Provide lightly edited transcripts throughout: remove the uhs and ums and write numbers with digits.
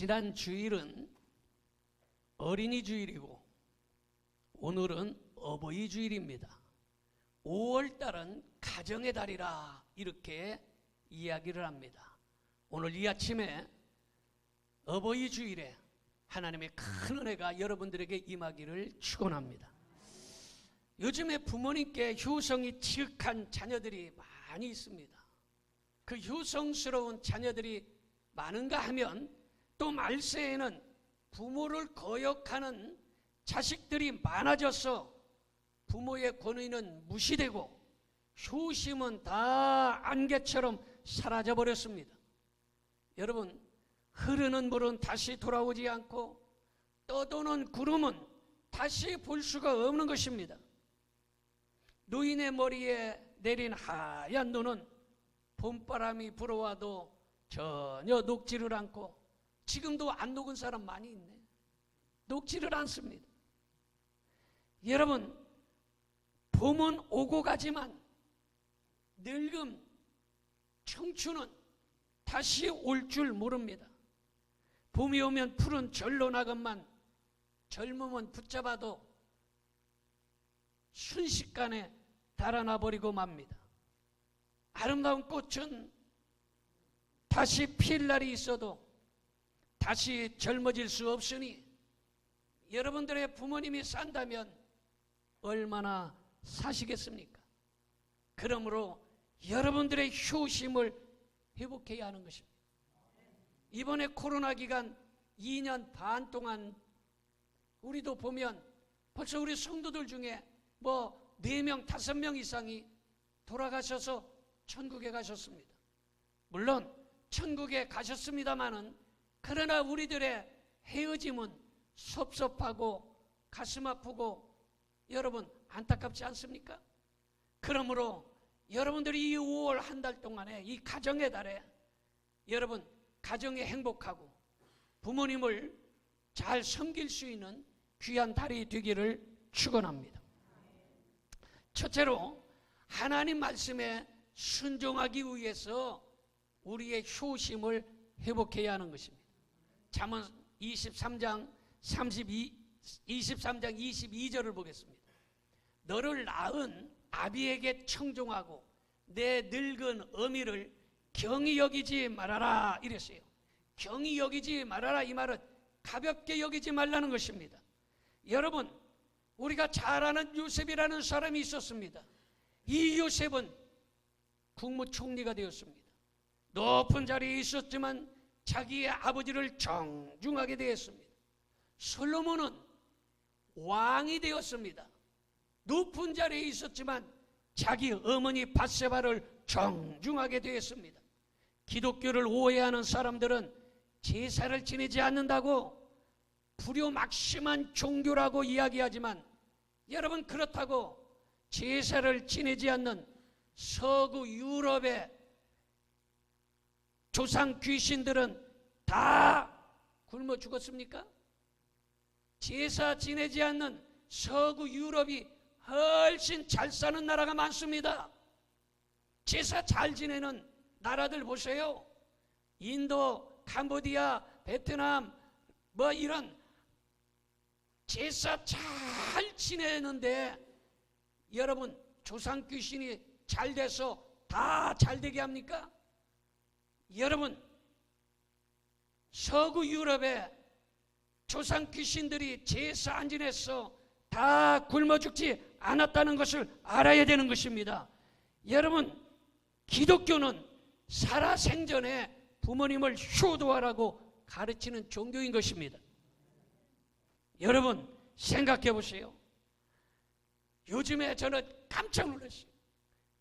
지난 주일은 어린이 주일이고 오늘은 어버이 주일입니다. 5월달은 가정의 달이라 이렇게 이야기를 합니다. 오늘 이 아침에 어버이 주일에 하나님의 큰 은혜가 여러분들에게 임하기를 축원합니다. 요즘에 부모님께 효성이 지극한 자녀들이 많이 있습니다. 그 효성스러운 자녀들이 많은가 하면 또 말세에는 부모를 거역하는 자식들이 많아져서 부모의 권위는 무시되고 효심은 다 안개처럼 사라져버렸습니다. 여러분, 흐르는 물은 다시 돌아오지 않고 떠도는 구름은 다시 볼 수가 없는 것입니다. 노인의 머리에 내린 하얀 눈은 봄바람이 불어와도 전혀 녹지를 않고, 지금도 안 녹은 사람 많이 있네. 녹지를 않습니다. 여러분, 봄은 오고 가지만 늙음, 청춘은 다시 올 줄 모릅니다. 봄이 오면 푸른 절로 나건만 젊음은 붙잡아도 순식간에 달아나 버리고 맙니다. 아름다운 꽃은 다시 필 날이 있어도 다시 젊어질 수 없으니 여러분들의 부모님이 산다면 얼마나 사시겠습니까? 그러므로 여러분들의 효심을 회복해야 하는 것입니다. 이번에 코로나 기간 2년 반 동안 우리도 보면 벌써 우리 성도들 중에 4명, 5명 이상이 돌아가셔서 천국에 가셨습니다. 물론 천국에 가셨습니다마는 그러나 우리들의 헤어짐은 섭섭하고 가슴 아프고 여러분 안타깝지 않습니까? 그러므로 여러분들이 이 5월 한 달 동안에 이 가정의 달에 여러분 가정에 행복하고 부모님을 잘 섬길 수 있는 귀한 달이 되기를 축원합니다. 첫째로 하나님 말씀에 순종하기 위해서 우리의 효심을 회복해야 하는 것입니다. 잠언 23장 22절을 보겠습니다. 너를 낳은 아비에게 청종하고 내 늙은 어미를 경히 여기지 말아라 이랬어요. 경히 여기지 말아라, 이 말은 가볍게 여기지 말라는 것입니다. 여러분, 우리가 잘 아는 요셉이라는 사람이 있었습니다. 이 요셉은 국무총리가 되었습니다. 높은 자리에 있었지만 자기의 아버지를 정중하게 대했습니다. 솔로몬은 왕이 되었습니다. 높은 자리에 있었지만 자기 어머니 밧세바를 정중하게 대했습니다. 기독교를 오해하는 사람들은 제사를 지내지 않는다고 불효막심한 종교라고 이야기하지만 여러분, 그렇다고 제사를 지내지 않는 서구 유럽의 조상 귀신들은 다 굶어 죽었습니까? 제사 지내지 않는 서구 유럽이 훨씬 잘 사는 나라가 많습니다. 제사 잘 지내는 나라들 보세요. 인도, 캄보디아, 베트남 이런 제사 잘 지내는데 여러분 조상 귀신이 잘 돼서 다 잘 되게 합니까? 여러분, 서구 유럽의 조상 귀신들이 제사 안 지내서 다 굶어 죽지 않았다는 것을 알아야 되는 것입니다. 여러분, 기독교는 살아생전에 부모님을 효도하라고 가르치는 종교인 것입니다. 여러분, 생각해 보세요. 요즘에 저는 깜짝 놀랐어요.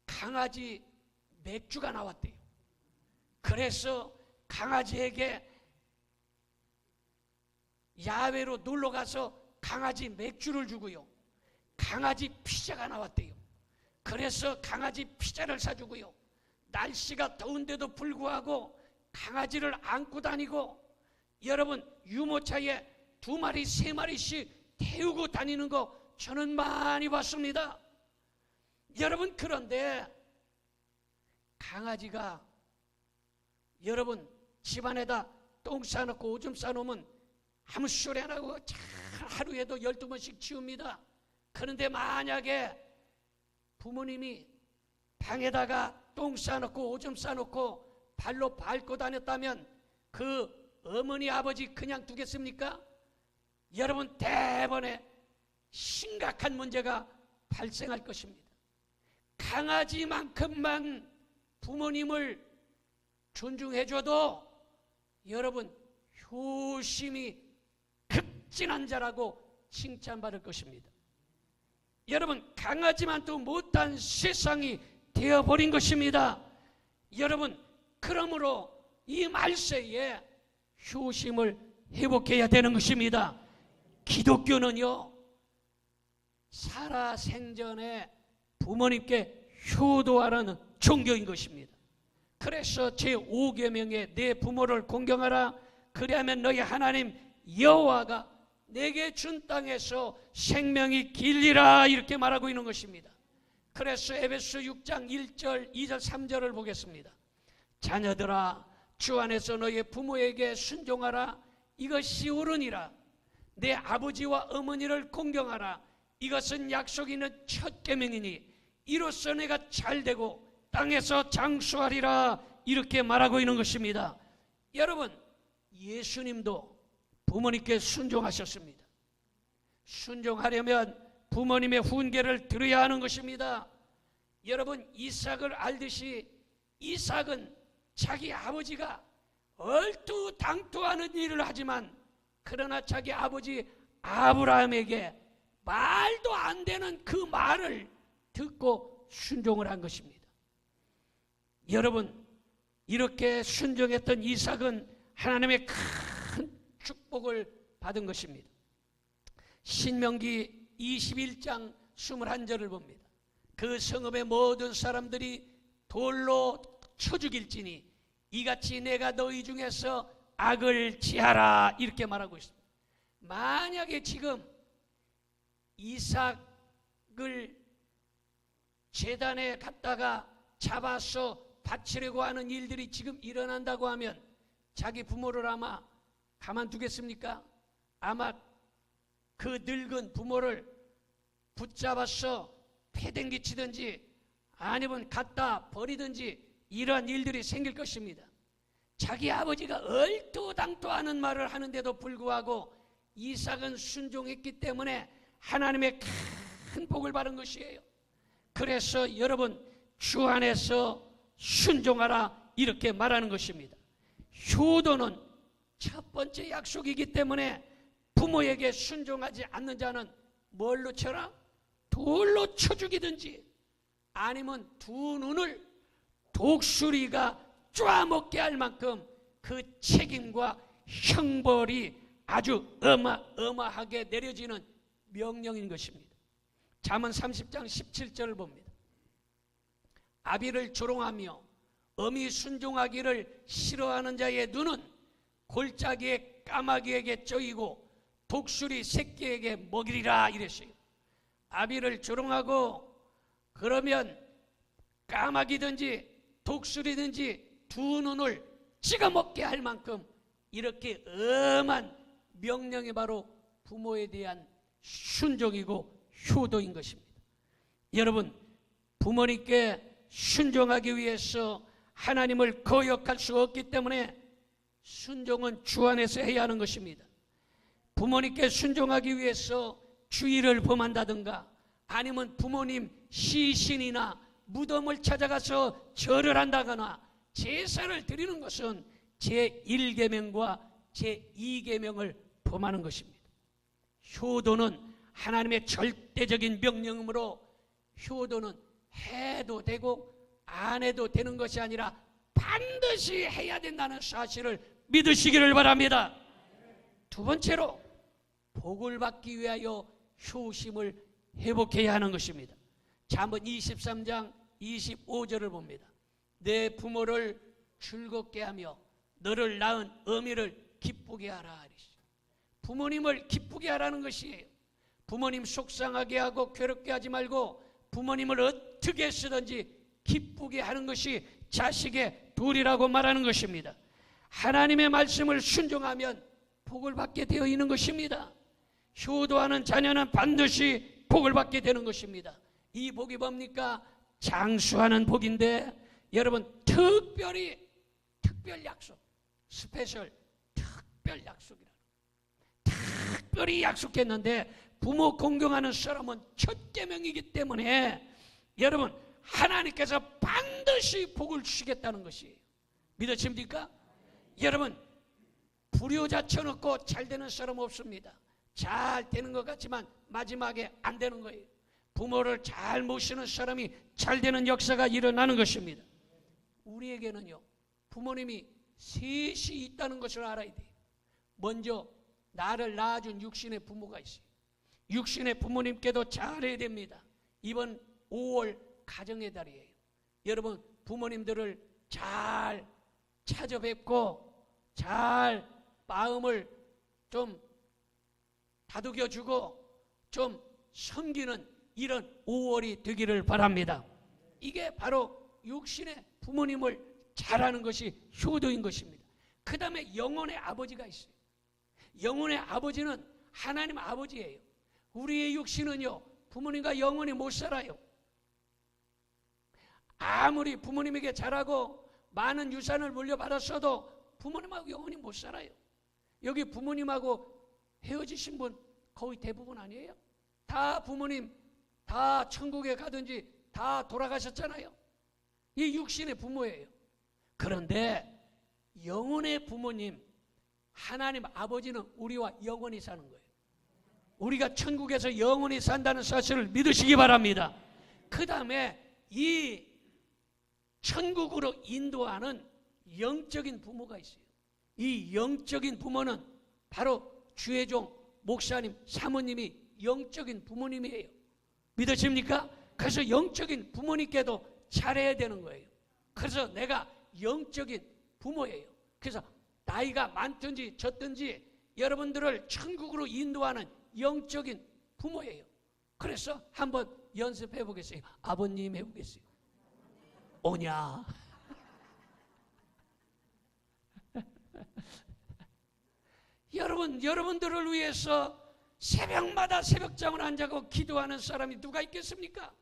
강아지 맥주가 나왔대요. 그래서 강아지에게 야외로 놀러 가서 강아지 맥주를 주고요. 강아지 피자가 나왔대요. 그래서 강아지 피자를 사주고요. 날씨가 더운데도 불구하고 강아지를 안고 다니고 여러분 유모차에 2마리, 3마리씩 태우고 다니는 거 저는 많이 봤습니다. 여러분, 그런데 강아지가 여러분 집안에다 똥 싸놓고 오줌 싸놓으면 아무 소리 안 하고 하루에도 12번씩 치웁니다. 그런데 만약에 부모님이 방에다가 똥 싸놓고 오줌 싸놓고 발로 밟고 다녔다면 그 어머니 아버지 그냥 두겠습니까? 여러분, 대번에 심각한 문제가 발생할 것입니다. 강아지만큼만 부모님을 존중해줘도 여러분, 효심이 극진한 자라고 칭찬받을 것입니다. 여러분, 강아지만도 못한 세상이 되어버린 것입니다. 여러분, 그러므로 이 말세에 효심을 회복해야 되는 것입니다. 기독교는요, 살아생전에 부모님께 효도하라는 종교인 것입니다. 그래서 제5계명에 내 부모를 공경하라. 그리하면 너희 하나님 여호와가 내게 준 땅에서 생명이 길리라, 이렇게 말하고 있는 것입니다. 그래서 에베소 6장 1절, 2절, 3절을 보겠습니다. 자녀들아, 주 안에서 너희 부모에게 순종하라. 이것이 옳으니라. 내 아버지와 어머니를 공경하라. 이것은 약속 있는 첫 계명이니 이로써 내가 잘되고 땅에서 장수하리라, 이렇게 말하고 있는 것입니다. 여러분, 예수님도 부모님께 순종하셨습니다. 순종하려면 부모님의 훈계를 들어야 하는 것입니다. 여러분, 이삭을 알듯이 이삭은 자기 아버지가 얼토당토하는 일을 하지만 그러나 자기 아버지 아브라함에게 말도 안 되는 그 말을 듣고 순종을 한 것입니다. 여러분, 이렇게 순종했던 이삭은 하나님의 큰 축복을 받은 것입니다. 신명기 21장 21절을 봅니다. 그 성읍의 모든 사람들이 돌로 쳐 죽일지니 이같이 내가 너희 중에서 악을 지하라, 이렇게 말하고 있습니다. 만약에 지금 이삭을 제단에 갔다가 잡아서 바치려고 하는 일들이 지금 일어난다고 하면 자기 부모를 아마 가만두겠습니까? 아마 그 늙은 부모를 붙잡아서 패댕기 치든지 아니면 갖다 버리든지 이러한 일들이 생길 것입니다. 자기 아버지가 얼토당토하는 말을 하는데도 불구하고 이삭은 순종했기 때문에 하나님의 큰 복을 받은 것이에요. 그래서 여러분, 주 안에서 순종하라, 이렇게 말하는 것입니다. 효도는 첫 번째 약속이기 때문에 부모에게 순종하지 않는 자는 뭘로 쳐라? 돌로 쳐 죽이든지 아니면 두 눈을 독수리가 쪼아먹게 할 만큼 그 책임과 형벌이 아주 어마어마하게 내려지는 명령인 것입니다. 잠언 30장 17절을 봅니다. 아비를 조롱하며 어미 순종하기를 싫어하는 자의 눈은 골짜기의 까마귀에게 쩌이고 독수리 새끼에게 먹이리라, 이랬어요. 아비를 조롱하고 그러면 까마귀든지 독수리든지 두 눈을 찍어먹게 할 만큼 이렇게 엄한 명령이 바로 부모에 대한 순종이고 효도인 것입니다. 여러분, 부모님께 순종하기 위해서 하나님을 거역할 수 없기 때문에 순종은 주 안에서 해야 하는 것입니다. 부모님께 순종하기 위해서 주일을 범한다든가 아니면 부모님 시신이나 무덤을 찾아가서 절을 한다거나 제사를 드리는 것은 제1계명과 제2계명을 범하는 것입니다. 효도는 하나님의 절대적인 명령이므로 효도는 해도 되고 안 해도 되는 것이 아니라 반드시 해야 된다는 사실을 믿으시기를 바랍니다. 두 번째로 복을 받기 위하여 효심을 회복해야 하는 것입니다. 잠언 23장 25절을 봅니다. 내 부모를 즐겁게 하며 너를 낳은 어미를 기쁘게 하라. 부모님을 기쁘게 하라는 것이에요. 부모님 속상하게 하고 괴롭게 하지 말고 부모님을 어떻게 쓰든지 기쁘게 하는 것이 자식의 도리라고 말하는 것입니다. 하나님의 말씀을 순종하면 복을 받게 되어 있는 것입니다. 효도하는 자녀는 반드시 복을 받게 되는 것입니다. 이 복이 뭡니까? 장수하는 복인데, 여러분 특별 약속, 스페셜 특별 약속이라, 특별히 약속했는데, 부모 공경하는 사람은 첫 계명이기 때문에 여러분 하나님께서 반드시 복을 주시겠다는 것이에요. 믿으십니까? 여러분 불효자 쳐놓고 잘 되는 사람 없습니다. 잘 되는 것 같지만 마지막에 안 되는 거예요. 부모를 잘 모시는 사람이 잘 되는 역사가 일어나는 것입니다. 우리에게는요, 부모님이 셋이 있다는 것을 알아야 돼요. 먼저 나를 낳아준 육신의 부모가 있어요. 육신의 부모님께도 잘해야 됩니다. 이번 5월 가정의 달이에요. 여러분 부모님들을 잘 찾아뵙고 잘 마음을 좀 다독여주고 좀 섬기는 이런 5월이 되기를 바랍니다. 이게 바로 육신의 부모님을 잘하는 것이 효도인 것입니다. 그 다음에 영혼의 아버지가 있어요. 영혼의 아버지는 하나님 아버지예요. 우리의 육신은요, 부모님과 영원히 못 살아요. 아무리 부모님에게 잘하고 많은 유산을 물려받았어도 부모님하고 영원히 못 살아요. 여기 부모님하고 헤어지신 분 거의 대부분 아니에요? 다 부모님 다 천국에 가든지 다 돌아가셨잖아요. 이 육신의 부모예요. 그런데 영혼의 부모님 하나님 아버지는 우리와 영원히 사는 거예요. 우리가 천국에서 영원히 산다는 사실을 믿으시기 바랍니다. 그 다음에 이 천국으로 인도하는 영적인 부모가 있어요. 이 영적인 부모는 바로 주의 종 목사님, 사모님이 영적인 부모님이에요. 믿으십니까? 그래서 영적인 부모님께도 잘해야 되는 거예요. 그래서 내가 영적인 부모예요. 그래서 나이가 많든지 적든지 여러분들을 천국으로 인도하는 영적인 부모예요. 그래서 한번 연습해 보겠어요. 아버님 해보겠어요. 오냐? 여러분들을 위해서 새벽마다 새벽잠을 안 자고 기도하는 사람이 누가 있겠습니까?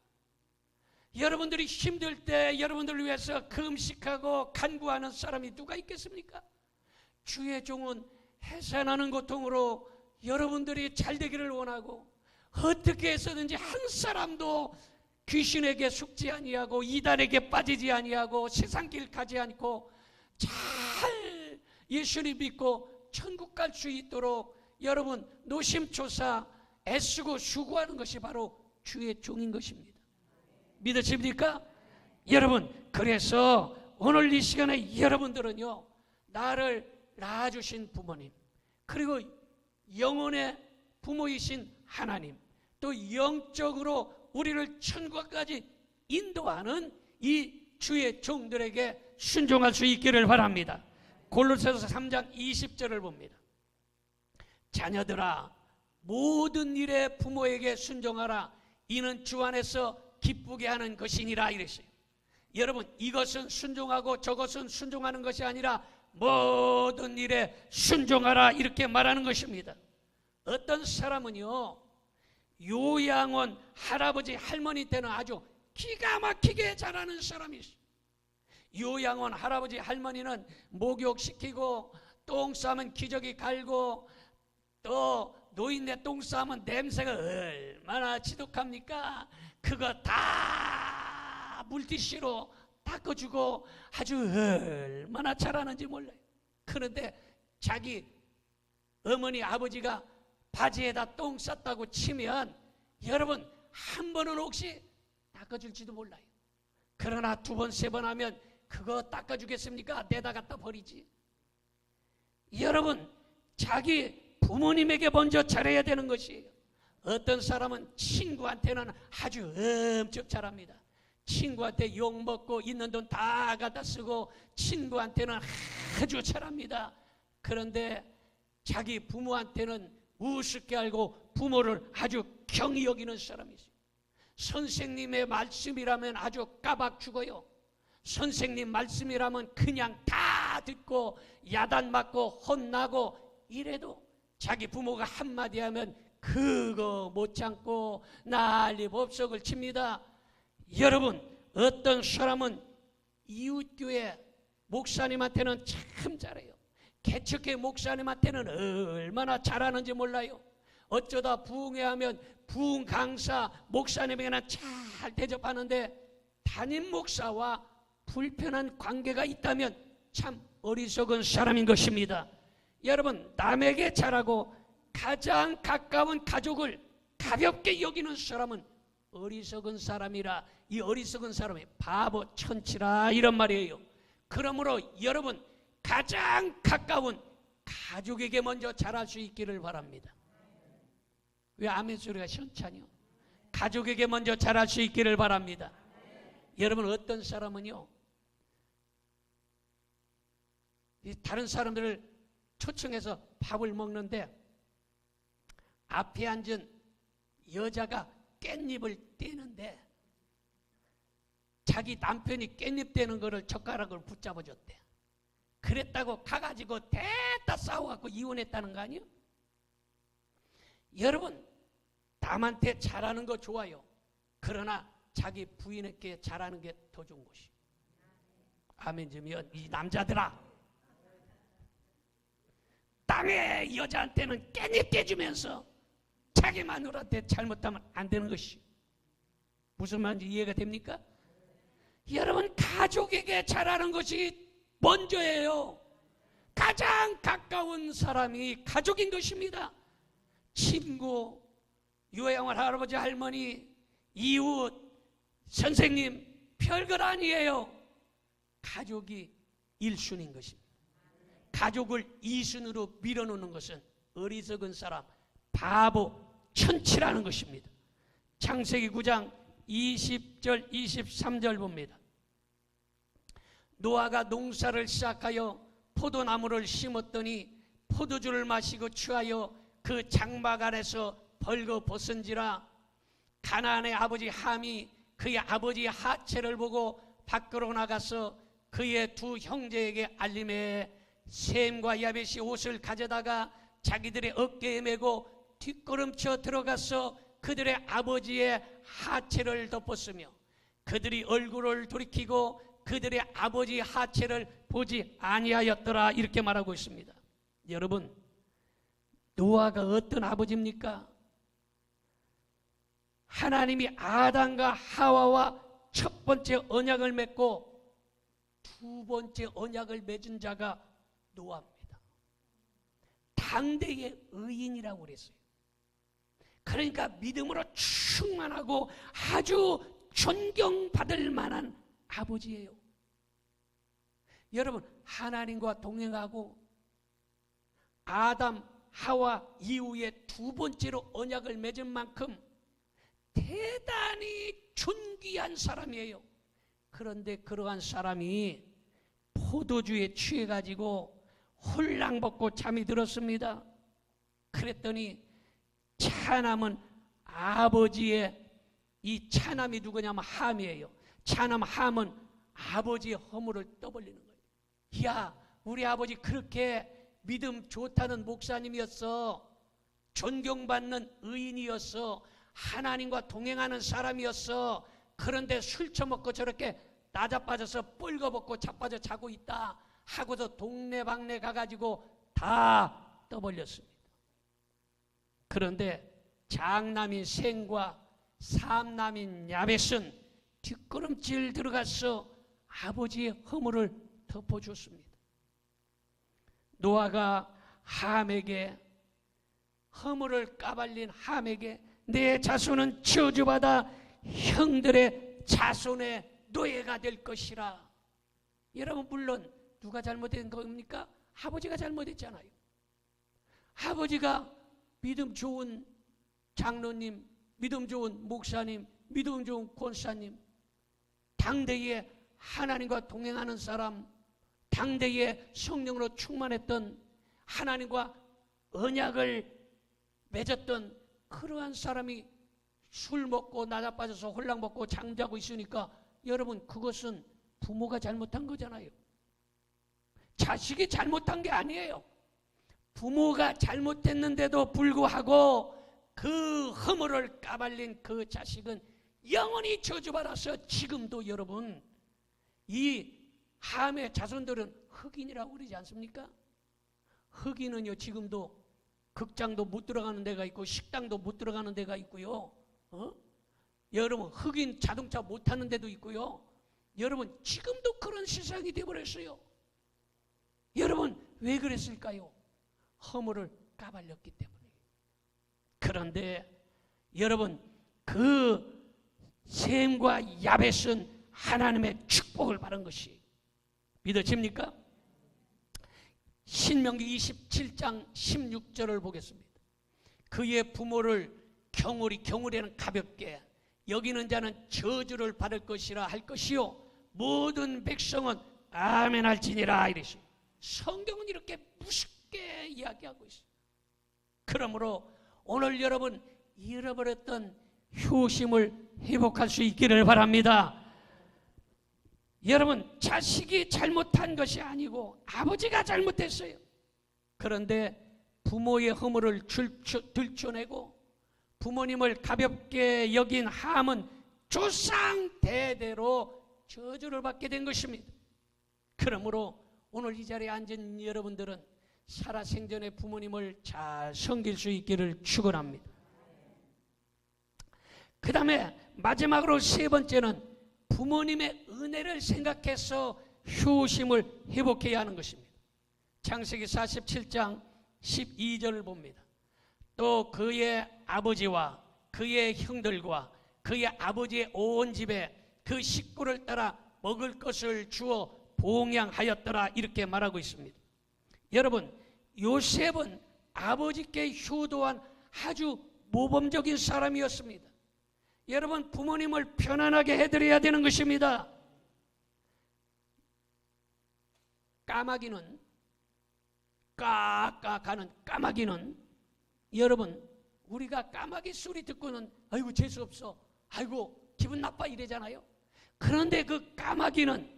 여러분들이 힘들 때 여러분들을 위해서 금식하고 간구하는 사람이 누가 있겠습니까? 주의 종은 해산하는 고통으로 여러분들이 잘 되기를 원하고, 어떻게 해서든지 한 사람도 귀신에게 속지 아니하고 이단에게 빠지지 아니하고 세상길 가지 않고 잘 예수님 믿고 천국 갈 수 있도록 여러분 노심초사 애쓰고 수고하는 것이 바로 주의 종인 것입니다. 믿으십니까? 여러분, 그래서 오늘 이 시간에 여러분들은요, 나를 낳아주신 부모님, 그리고 영혼의 부모이신 하나님, 또 영적으로 우리를 천국까지 인도하는 이 주의 종들에게 순종할 수 있기를 바랍니다. 골로새서 3장 20절을 봅니다. 자녀들아, 모든 일에 부모에게 순종하라. 이는 주 안에서 기쁘게 하는 것이니라 이랬어요. 여러분, 이것은 순종하고 저것은 순종하는 것이 아니라 모든 일에 순종하라 이렇게 말하는 것입니다. 어떤 사람은요, 요양원 할아버지 할머니 때는 아주 기가 막히게 잘하는 사람이 있어요. 요양원 할아버지 할머니는 목욕시키고 똥 싸면 기저귀 갈고 또 노인네 똥 싸면 냄새가 얼마나 지독합니까? 그거 다 물티슈로 닦아주고 아주 얼마나 잘하는지 몰라요. 그런데 자기 어머니 아버지가 바지에다 똥 쌌다고 치면 여러분 한 번은 혹시 닦아줄지도 몰라요. 그러나 두 번, 세 번 하면 그거 닦아주겠습니까? 내다 갖다 버리지. 여러분, 자기 부모님에게 먼저 잘해야 되는 것이에요. 어떤 사람은 친구한테는 아주 엄청 잘합니다. 친구한테 욕먹고 있는 돈 다 갖다 쓰고 친구한테는 아주 잘합니다. 그런데 자기 부모한테는 우습게 알고 부모를 아주 경히 여기는 사람이 있어요. 선생님의 말씀이라면 아주 까박 죽어요. 선생님 말씀이라면 그냥 다 다 듣고 야단 맞고 혼나고 이래도 자기 부모가 한마디 하면 그거 못 참고 난리 법석을 칩니다. 여러분, 어떤 사람은 이웃교회 목사님한테는 참 잘해요. 개척교회 목사님한테는 얼마나 잘하는지 몰라요. 어쩌다 부흥회하면 부흥 강사 목사님에게는 잘 대접하는데 담임 목사와 불편한 관계가 있다면 참 어리석은 사람인 것입니다. 여러분, 남에게 잘하고 가장 가까운 가족을 가볍게 여기는 사람은 어리석은 사람이라, 이 어리석은 사람이 바보 천치라, 이런 말이에요. 그러므로 여러분, 가장 가까운 가족에게 먼저 잘할 수 있기를 바랍니다. 왜 아멘 소리가 시원찮요? 가족에게 먼저 잘할 수 있기를 바랍니다. 여러분, 어떤 사람은요, 다른 사람들을 초청해서 밥을 먹는데 앞에 앉은 여자가 깻잎을 떼는데 자기 남편이 깻잎 떼는 거를 젓가락으로 붙잡아 줬대. 그랬다고 가가지고 대다 싸워갖고 이혼했다는 거 아니에요? 여러분, 남한테 잘하는 거 좋아요. 그러나 자기 부인에게 잘하는 게 더 좋은 것이에요. 아멘 좀 해요. 이 남자들아, 땅의 여자한테는 깻잎 떼주면서 자기 마누라한테 잘못하면 안 되는 것이. 무슨 말인지 이해가 됩니까? 여러분, 가족에게 잘하는 것이 먼저예요. 가장 가까운 사람이 가족인 것입니다. 친구, 요양원 할아버지 할머니, 이웃, 선생님, 별것 아니에요. 가족이 1순위인 것입니다. 가족을 2순위로 밀어놓는 것은 어리석은 사람, 바보, 천치라는 것입니다. 창세기 9장 20절 23절 봅니다. 노아가 농사를 시작하여 포도나무를 심었더니 포도주를 마시고 취하여 그 장막 안에서 벌거벗은지라. 가나안의 아버지 함이 그의 아버지의 하체를 보고 밖으로 나가서 그의 두 형제에게 알림해 셈과 야벳이 옷을 가져다가 자기들의 어깨에 메고 뒷걸음쳐 들어가서 그들의 아버지의 하체를 덮었으며 그들이 얼굴을 돌이키고 그들의 아버지의 하체를 보지 아니하였더라. 이렇게 말하고 있습니다. 여러분, 노아가 어떤 아버지입니까? 하나님이 아담과 하와와 첫 번째 언약을 맺고 두 번째 언약을 맺은 자가 노아입니다. 당대의 의인이라고 그랬어요. 그러니까 믿음으로 충만하고 아주 존경받을 만한 아버지예요. 여러분, 하나님과 동행하고 아담, 하와 이후에 두 번째로 언약을 맺은 만큼 대단히 존귀한 사람이에요. 그런데 그러한 사람이 포도주에 취해가지고 홀랑 벗고 잠이 들었습니다. 그랬더니 차남은 아버지의, 이 차남이 누구냐면 함이에요. 차남 함은 아버지의 허물을 떠벌리는 거예요. 야, 우리 아버지 그렇게 믿음 좋다는 목사님이었어. 존경받는 의인이었어. 하나님과 동행하는 사람이었어. 그런데 술 처먹고 저렇게 나자빠져서 뻘거벗고 자빠져 자고 있다 하고서 동네방네 가가지고 다 떠벌렸습니다. 그런데 장남인 셈과 삼남인 야벳은 뒷걸음질 들어가서 아버지의 허물을 덮어줬습니다. 노아가 함에게, 허물을 까발린 함에게 내 자손은 저주받아 형들의 자손의 노예가 될 것이라. 여러분, 물론 누가 잘못된 겁니까? 아버지가 잘못했잖아요. 아버지가 믿음 좋은 장로님, 믿음 좋은 목사님, 믿음 좋은 권사님, 당대에 하나님과 동행하는 사람, 당대에 성령으로 충만했던, 하나님과 언약을 맺었던 그러한 사람이 술 먹고 나자빠져서 홀랑 먹고 잠자고 있으니까 여러분, 그것은 부모가 잘못한 거잖아요. 자식이 잘못한 게 아니에요. 부모가 잘못했는데도 불구하고 그 허물을 까발린 그 자식은 영원히 저주받아서 지금도 여러분 이 함의 자손들은 흑인이라고 그러지 않습니까? 흑인은요 지금도 극장도 못 들어가는 데가 있고 식당도 못 들어가는 데가 있고요. 여러분 흑인 자동차 못 타는 데도 있고요. 여러분 지금도 그런 세상이 되어버렸어요. 여러분 왜 그랬을까요? 허물을 까발렸기 때문에. 그런데 여러분 그 셈과 야벳은 하나님의 축복을 받은 것이 믿어집니까? 신명기 27장 16절을 보겠습니다. 그의 부모를 경울이는 가볍게 여기는 자는 저주를 받을 것이라 할 것이요 모든 백성은 아멘 할지니라 이랬어요. 성경은 이렇게 무섭게 이야기하고 있어요. 그러므로 오늘 여러분 잃어버렸던 효심을 회복할 수 있기를 바랍니다. 여러분 자식이 잘못한 것이 아니고 아버지가 잘못했어요. 그런데 부모의 허물을 들춰내고 부모님을 가볍게 여긴 함은 조상 대대로 저주를 받게 된 것입니다. 그러므로 오늘 이 자리에 앉은 여러분들은 살아생전에 부모님을 잘 섬길 수 있기를 축원합니다. 그 다음에 마지막으로 세 번째는 부모님의 은혜를 생각해서 효심을 회복해야 하는 것입니다. 창세기 47장 12절을 봅니다. 또 그의 아버지와 그의 형들과 그의 아버지의 온 집에 그 식구를 따라 먹을 것을 주어 봉양하였더라 이렇게 말하고 있습니다. 여러분 요셉은 아버지께 효도한 아주 모범적인 사람이었습니다. 여러분 부모님을 편안하게 해드려야 되는 것입니다. 까마귀는 까까가는 까마귀는 여러분 우리가 까마귀 소리 듣고는 아이고 재수없어 아이고 기분 나빠 이래잖아요. 그런데 그 까마귀는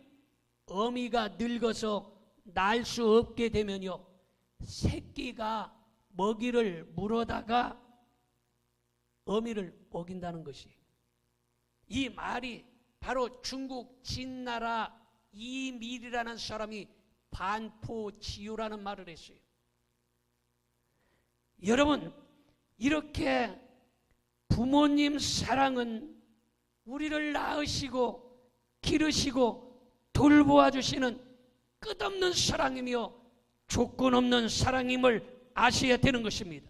어미가 늙어서 날 수 없게 되면요 새끼가 먹이를 물어다가 어미를 먹인다는 것이 이 말이 바로 중국 진나라 이밀이라는 사람이 반포지유라는 말을 했어요. 여러분 이렇게 부모님 사랑은 우리를 낳으시고 기르시고 돌보아 주시는 끝없는 사랑이며 조건 없는 사랑임을 아셔야 되는 것입니다.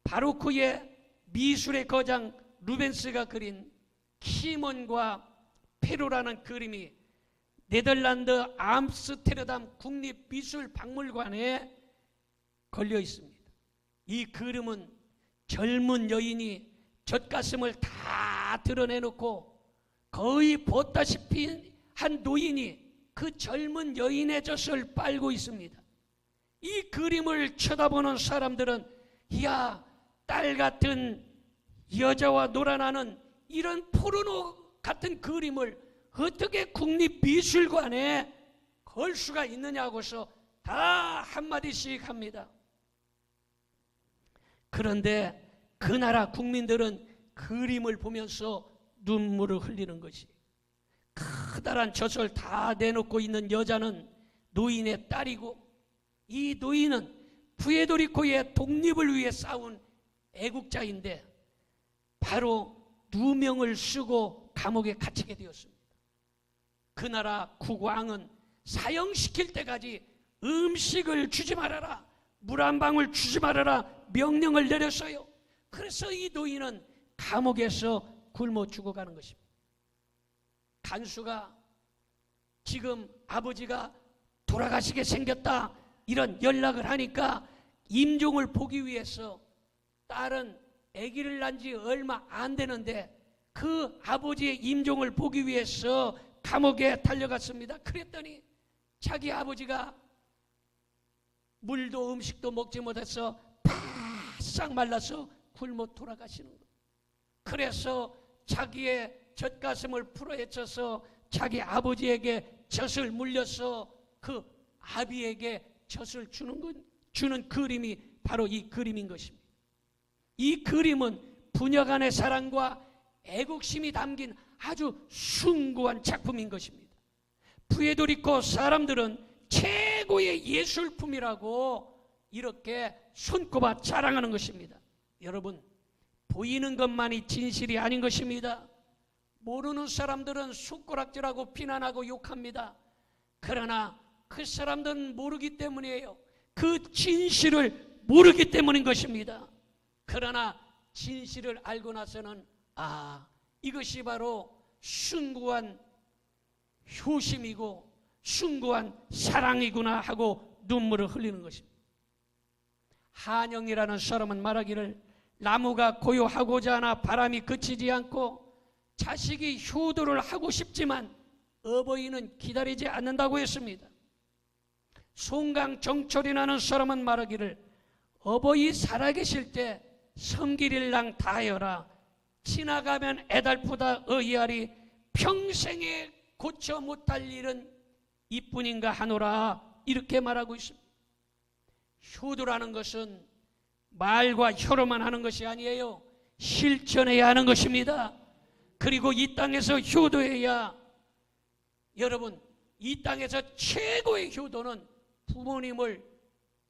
바로크의 미술의 거장 루벤스가 그린 키몬과 페로라는 그림이 네덜란드 암스테르담 국립미술박물관에 걸려 있습니다. 이 그림은 젊은 여인이 젖가슴을 다 드러내놓고 거의 보다시피 한 노인이 그 젊은 여인의 젖을 빨고 있습니다. 이 그림을 쳐다보는 사람들은 이야 딸 같은 여자와 놀아나는 이런 포르노 같은 그림을 어떻게 국립미술관에 걸 수가 있느냐고서 다 한마디씩 합니다. 그런데 그 나라 국민들은 그림을 보면서 눈물을 흘리는 것이 커다란 젖을 다 내놓고 있는 여자는 노인의 딸이고 이 노인은 푸에르토리코의 독립을 위해 싸운 애국자인데 바로 누명을 쓰고 감옥에 갇히게 되었습니다. 그 나라 국왕은 사형시킬 때까지 음식을 주지 말아라, 물 한 방울 주지 말아라 명령을 내렸어요. 그래서 이 노인은 감옥에서 굶어 죽어가는 것입니다. 간수가 지금 아버지가 돌아가시게 생겼다 이런 연락을 하니까 임종을 보기 위해서 딸은 아기를 낳은 지 얼마 안 되는데 그 아버지의 임종을 보기 위해서 감옥에 달려갔습니다. 그랬더니 자기 아버지가 물도 음식도 먹지 못해서 바싹 말라서 굶어 돌아가시는 거예요. 그래서 자기의 젖가슴을 풀어헤쳐서 자기 아버지에게 젖을 물려서 그 아비에게 젖을 주는 그림이 바로 이 그림인 것입니다. 이 그림은 부녀 간의 사랑과 애국심이 담긴 아주 숭고한 작품인 것입니다. 푸에르토리코 사람들은 최고의 예술품이라고 이렇게 손꼽아 자랑하는 것입니다. 여러분, 보이는 것만이 진실이 아닌 것입니다. 모르는 사람들은 숟가락질하고 비난하고 욕합니다. 그러나 그 사람들은 모르기 때문이에요. 그 진실을 모르기 때문인 것입니다. 그러나 진실을 알고 나서는 이것이 바로 숭고한 효심이고 숭고한 사랑이구나 하고 눈물을 흘리는 것입니다. 한영이라는 사람은 말하기를 나무가 고요하고자 하나 바람이 그치지 않고 자식이 효도를 하고 싶지만 어버이는 기다리지 않는다고 했습니다. 송강정철이라는 사람은 말하기를 어버이 살아계실 때 섬기릴랑 다하여라 지나가면 애달프다 의아리 평생에 고쳐 못할 일은 이뿐인가 하노라 이렇게 말하고 있습니다. 효도라는 것은 말과 혀로만 하는 것이 아니에요. 실천해야 하는 것입니다. 그리고 이 땅에서 효도해야, 여러분, 이 땅에서 최고의 효도는 부모님을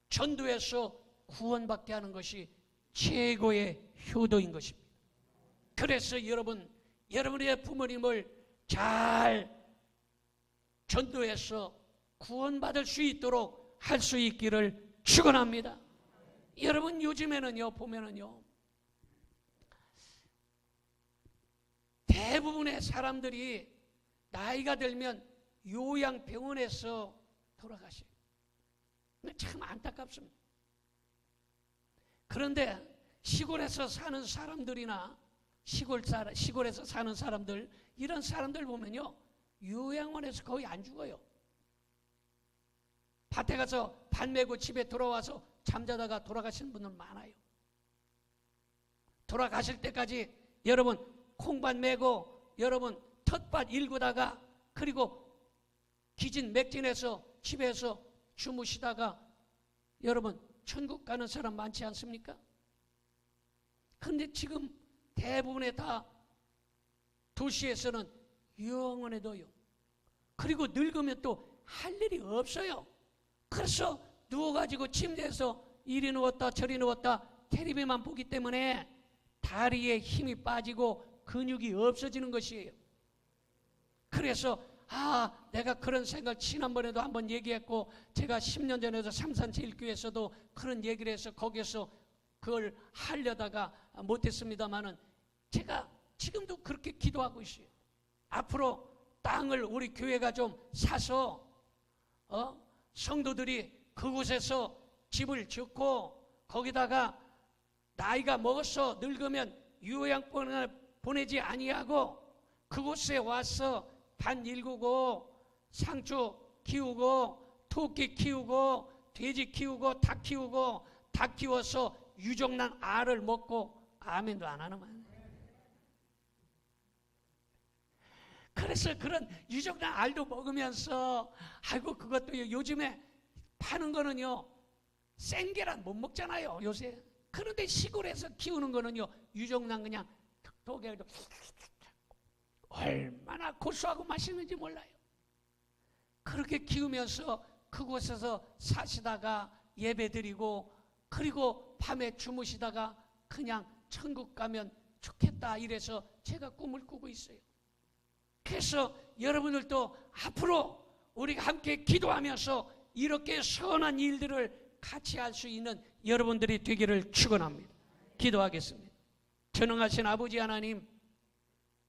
전도해서 구원받게 하는 것이 최고의 효도인 것입니다. 그래서 여러분의 부모님을 잘 전도해서 구원받을 수 있도록 할 수 있기를 축원합니다. 여러분, 요즘에는요 보면은요 대부분의 사람들이 나이가 들면 요양병원에서 돌아가셔요. 참 안타깝습니다. 그런데 시골에서 사는 사람들이나 시골에서 사는 사람들, 이런 사람들 보면요 요양원에서 거의 안 죽어요. 밭에 가서 밭 메고 집에 돌아와서 잠자다가 돌아가시는 분들 많아요. 돌아가실 때까지 여러분 콩밭 메고 여러분 텃밭 일구다가 그리고 기진맥진해서 집에서 주무시다가 여러분 천국 가는 사람 많지 않습니까? 그런데 지금 대부분의 다 도시에서는 요양원에 둬요. 그리고 늙으면 또 할 일이 없어요. 그래서 누워가지고 침대에서 이리 누웠다 저리 누웠다 텔레비만 보기 때문에 다리에 힘이 빠지고 근육이 없어지는 것이에요. 그래서 내가 그런 생각 지난번에도 한번 얘기했고 제가 10년 전에도 삼산제일교회에서도 그런 얘기를 해서 거기에서 그걸 하려다가 못했습니다만은 제가 지금도 그렇게 기도하고 있어요. 앞으로 땅을 우리 교회가 좀 사서 성도들이 그곳에서 집을 짓고 거기다가 나이가 먹어서 늙으면 요양원에 보내지 아니하고 그곳에 와서 밭 일구고 상추 키우고 토끼 키우고 돼지 키우고 닭 키우고 닭 키워서 유정란 알을 먹고 아멘도 안 하는 거예요. 그래서 그런 유정란 알도 먹으면서 아이고 그것도 요즘에 파는 거는요 생계란 못 먹잖아요 요새. 그런데 시골에서 키우는 거는요 유정란 그냥 독에도 얼마나 고소하고 맛있는지 몰라요. 그렇게 키우면서 그곳에서 사시다가 예배드리고 그리고 밤에 주무시다가 그냥 천국 가면 좋겠다 이래서 제가 꿈을 꾸고 있어요. 그래서 여러분들도 앞으로 우리가 함께 기도하면서 이렇게 선한 일들을 같이 할 수 있는 여러분들이 되기를 축원합니다. 기도하겠습니다. 전능하신 아버지 하나님,